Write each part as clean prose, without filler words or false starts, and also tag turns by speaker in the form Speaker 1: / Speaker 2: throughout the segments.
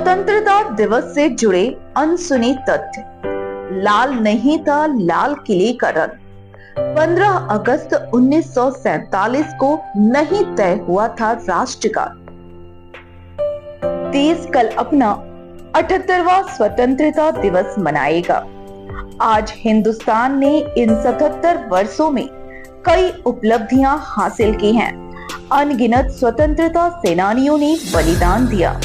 Speaker 1: स्वतंत्रता दिवस से जुड़े अनसुने तथ्य। लाल नहीं था लाल किले का रंग। 15 अगस्त 1947 को नहीं तय हुआ था राष्ट्रगान। देश कल अपना 78वां स्वतंत्रता दिवस मनाएगा। आज हिंदुस्तान ने इन 77 वर्षों में कई उपलब्धियां हासिल की हैं। अनगिनत स्वतंत्रता सेनानियों ने बलिदान दिया,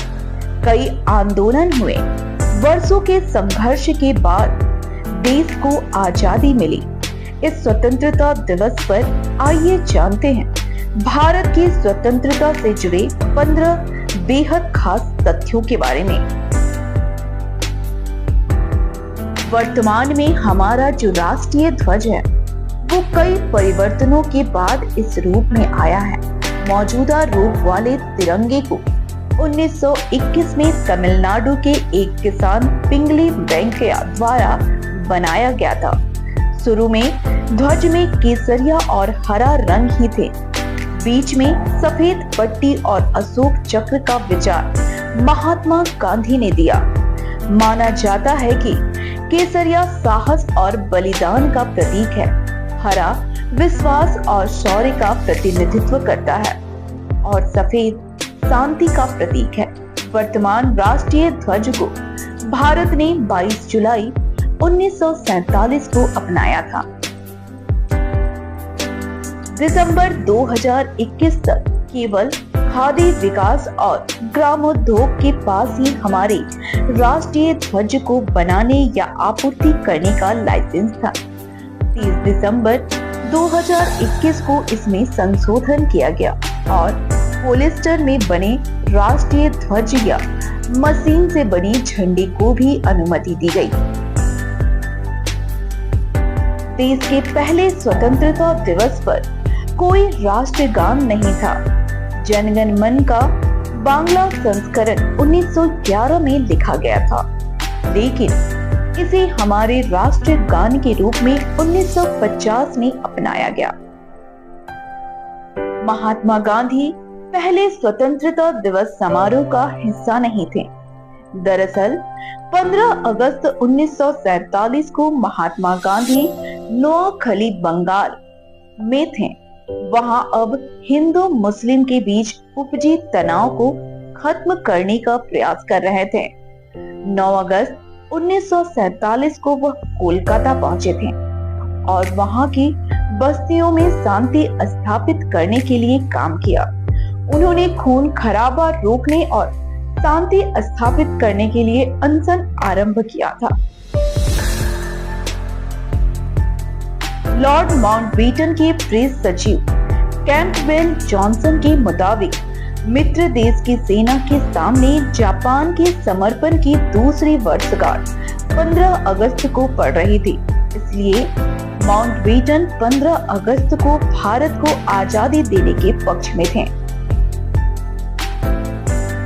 Speaker 1: कई आंदोलन हुए। वर्षों के संघर्ष के बाद देश को आजादी मिली। इस स्वतंत्रता दिवस पर आइए जानते हैं भारत की स्वतंत्रता से जुड़े 15 बेहद खास तथ्यों के बारे में। वर्तमान में हमारा जो राष्ट्रीय ध्वज है वो कई परिवर्तनों के बाद इस रूप में आया है। मौजूदा रूप वाले तिरंगे को 1921 में तमिलनाडु के एक किसान पिंगली वेंकैया द्वारा बनाया गया था। शुरू में ध्वज में केसरिया और हरा रंग ही थे। बीच में सफेद पट्टी और अशोक चक्र का विचार महात्मा गांधी ने दिया। माना जाता है कि केसरिया साहस और बलिदान का प्रतीक है, हरा विश्वास और शौर्य का प्रतिनिधित्व करता है और सफेद शांति का प्रतीक है। वर्तमान राष्ट्रीय ध्वज को भारत ने 22 जुलाई 1947 को अपनाया था। दिसंबर 2021 तक केवल खादी विकास और ग्रामोद्योग के पास ही हमारे राष्ट्रीय ध्वज को बनाने या आपूर्ति करने का लाइसेंस था। 30 दिसंबर 2021 को इसमें संशोधन किया गया और पॉलिएस्टर में बने राष्ट्रीय ध्वज या मशीन से बने झंडे को भी अनुमति दी गई। देश के पहले स्वतंत्रता दिवस पर कोई राष्ट्रगान नहीं था। जनगण मन का बांग्ला संस्करण 1911 में लिखा गया था, लेकिन इसे हमारे राष्ट्रीय गान के रूप में 1950 में अपनाया गया। महात्मा गांधी पहले स्वतंत्रता दिवस समारोह का हिस्सा नहीं थे। दरअसल 15 अगस्त 1947 को महात्मा गांधी नोआखली बंगाल में थे। वहां अब हिंदू मुस्लिम के बीच उपजे तनाव को खत्म करने का प्रयास कर रहे थे। 9 अगस्त 1947 को वह कोलकाता पहुंचे थे और वहां की बस्तियों में शांति स्थापित करने के लिए काम किया। उन्होंने खून खराबा रोकने और शांति स्थापित करने के लिए अनशन आरंभ किया था। लॉर्ड माउंटबेटन के प्रेस सचिव कैंपबेल जॉनसन के मुताबिक मित्र देश की सेना के सामने जापान के समर्पण की दूसरी वर्षगांठ 15 अगस्त को पड़ रही थी। इसलिए माउंटबेटन 15 अगस्त को भारत को आजादी देने के पक्ष में थे।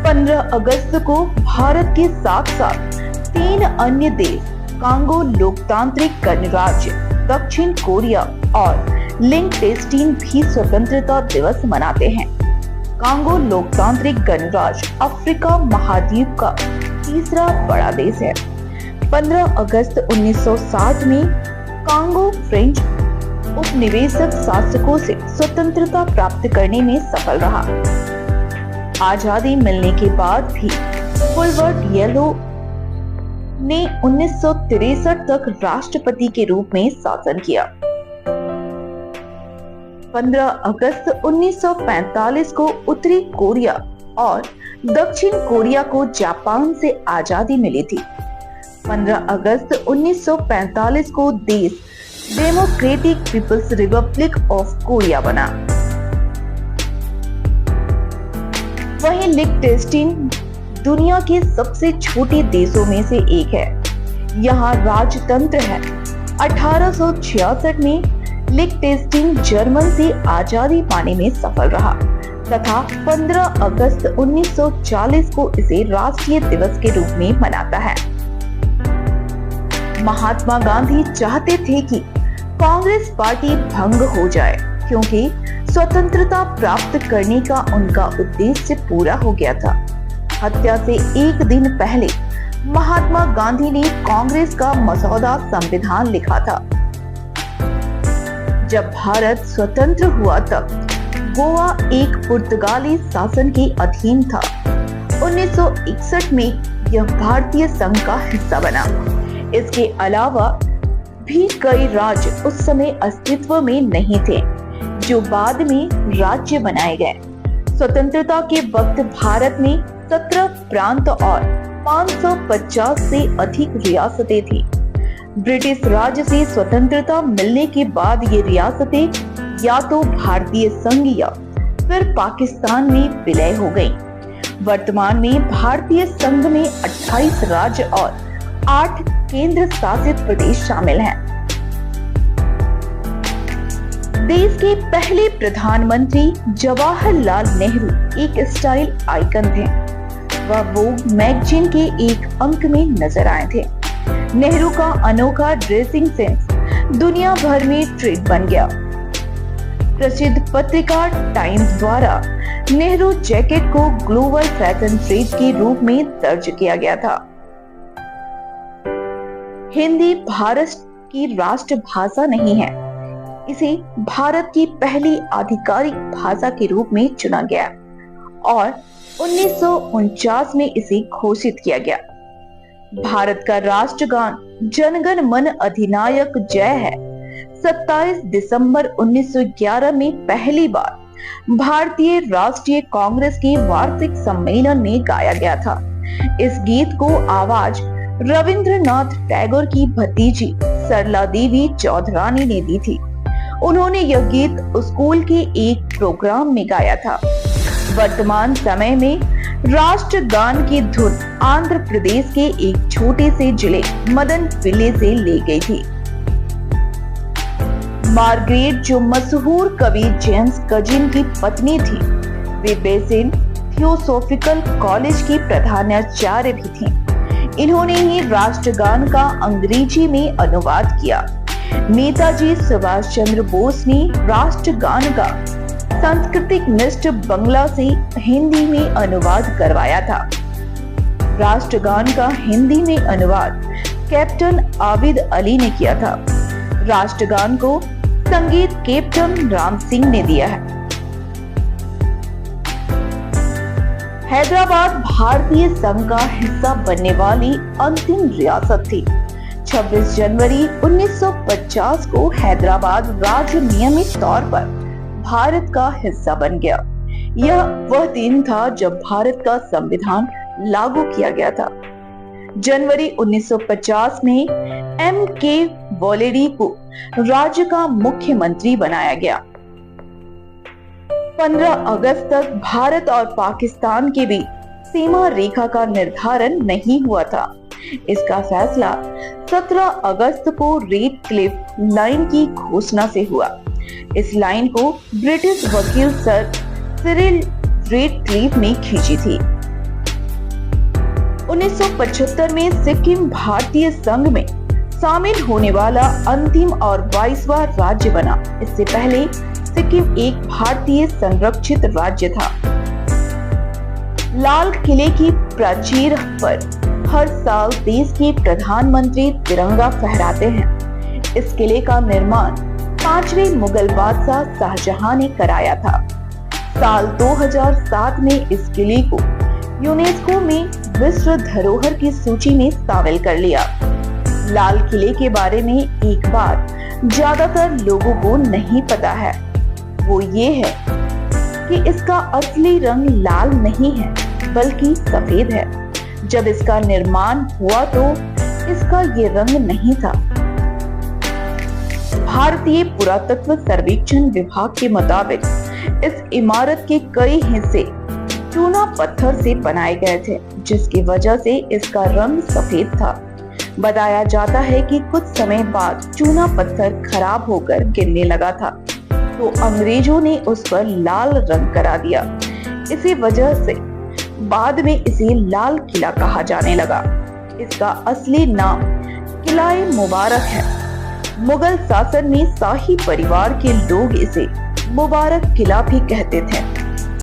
Speaker 1: 15 अगस्त को भारत के साथ साथ 3 अन्य देश कांगो लोकतांत्रिक गणराज्य, दक्षिण कोरिया और लिंकटेस्टीन भी स्वतंत्रता दिवस मनाते हैं। कांगो लोकतांत्रिक गणराज्य अफ्रीका महाद्वीप का तीसरा बड़ा देश है। 15 अगस्त 1960 में कांगो फ्रेंच उपनिवेशक शासकों से स्वतंत्रता प्राप्त करने में सफल रहा। आजादी मिलने के बाद भी फुलवर्ट येलो ने 1963 तक राष्ट्रपति के रूप में शासन किया। 15 अगस्त 1945 को उत्तरी कोरिया और दक्षिण कोरिया को जापान से आजादी मिली थी। 15 अगस्त 1945 को देश democratic people's republic of Korea बना। वहीं लिंकटेस्टीन दुनिया के सबसे छोटे देशों में से एक है। यहाँ राजतंत्र है। 1866 में लिंकटेस्टीन जर्मन से आजादी पाने में सफल रहा तथा 15 अगस्त 1940 को इसे राष्ट्रीय दिवस के रूप में मनाता है। महात्मा गांधी चाहते थे कि कांग्रेस पार्टी भंग हो जाए क्योंकि स्वतंत्रता प्राप्त करने का उनका उद्देश्य पूरा हो गया था। हत्या से एक दिन पहले महात्मा गांधी ने कांग्रेस का मसौदा संविधान लिखा था। जब भारत स्वतंत्र हुआ तब गोवा एक पुर्तगाली शासन के अधीन था। 1961 में यह भारतीय संघ का हिस्सा बना। इसके अलावा भी कई राज्य उस समय अस्तित्व में नहीं थे, जो बाद में राज्य बनाए गए। स्वतंत्रता के वक्त भारत में 17 प्रांत और 550 से अधिक रियासतें थी। ब्रिटिश राज से स्वतंत्रता मिलने के बाद ये रियासतें या तो भारतीय संघ या फिर पाकिस्तान में विलय हो गईं। वर्तमान में भारतीय संघ में 28 राज्य और 8 केंद्र शासित प्रदेश शामिल हैं। देश के पहले प्रधानमंत्री जवाहरलाल नेहरू एक स्टाइल आइकन थे। वह वोग मैगजीन के एक अंक में नजर आए थे। नेहरू का अनोखा ड्रेसिंग सेंस दुनिया भर में ट्रेंड बन गया। प्रसिद्ध पत्रिका टाइम्स द्वारा नेहरू जैकेट को ग्लोबल फैशन ट्रेंड के रूप में दर्ज किया गया था। हिंदी भारत की राष्ट्र भाषा नहीं है। इसे भारत की पहली आधिकारिक भाषा के रूप में चुना गया और 1949 में इसे घोषित किया गया। भारत का राष्ट्रगान जन गण मन अधिनायक जय है 27 दिसंबर 1911 में पहली बार भारतीय राष्ट्रीय कांग्रेस के वार्षिक सम्मेलन में गाया गया था। इस गीत को आवाज रविंद्रनाथ टैगोर की भतीजी सरला देवी चौधरानी ने दी थी। उन्होंने यह गीत स्कूल के एक प्रोग्राम में गाया था। वर्तमान समय में राष्ट्रगान की धुन आंध्र प्रदेश के एक छोटे से जिले मदनपिल्ले से ली गई थी। मार्गरेट, जो मशहूर कवि जेम्स कजिन की पत्नी थी, वे बेसिन थियोसॉफिकल कॉलेज की प्रधानाचार्य भी थीं। इन्होंने ही राष्ट्रगान का अंग्रेजी में अनुवाद किया। नेताजी सुभाष चंद्र बोस ने राष्ट्रगान का सांस्कृतिक निष्ठ बंगला से हिंदी में अनुवाद करवाया था। राष्ट्रगान का हिंदी में अनुवाद कैप्टन आबिद अली ने किया था। राष्ट्रगान को संगीत कैप्टन राम सिंह ने दिया है। हैदराबाद भारतीय संघ का हिस्सा बनने वाली अंतिम रियासत थी। 26 जनवरी 1950 को हैदराबाद राज्य नियमित तौर पर भारत का हिस्सा बन गया। यह वह दिन था जब भारत का संविधान लागू किया गया था। जनवरी 1950 में M.K. वॉलेरी को राज्य का मुख्यमंत्री बनाया गया। 15 अगस्त तक भारत और पाकिस्तान के बीच सीमा रेखा का निर्धारण नहीं हुआ था। इसका फैसला 17 अगस्त को रेड क्लिफ लाइन की घोषणा से हुआ। इस लाइन को ब्रिटिश वकील सर सिरिल रेड क्लिफ ने खींची थी। 1975 में सिक्किम भारतीय संघ में शामिल होने वाला अंतिम और 22वां राज्य बना। इससे पहले सिक्किम एक भारतीय संरक्षित राज्य था। लाल किले की प्राचीर पर हर साल देश के प्रधानमंत्री तिरंगा फहराते हैं। इस किले का निर्माण 5वें मुगल बादशाह शाहजहां ने कराया था। साल 2007 में इस किले को यूनेस्को में विश्व धरोहर की सूची में शामिल कर लिया। लाल किले के बारे में एक बात ज्यादातर लोगों को नहीं पता है, वो ये है कि इसका असली रंग लाल नहीं है बल्कि सफेद है। जब इसका निर्माण हुआ तो इसका ये रंग नहीं था। भारतीय पुरातत्व सर्वेक्षण विभाग के मुताबिक इस इमारत के कई हिस्से चूना पत्थर से बनाए गए थे, जिसकी वजह से इसका रंग सफेद था। बताया जाता है कि कुछ समय बाद चूना पत्थर खराब होकर गिरने लगा था, तो अंग्रेजों ने उस पर लाल रंग करा दिया। इसी वजह से बाद में इसे लाल किला कहा जाने लगा। इसका असली नाम किला-ए मुबारक है। मुगल शासन में शाही परिवार के लोग इसे मुबारक किला भी कहते थे।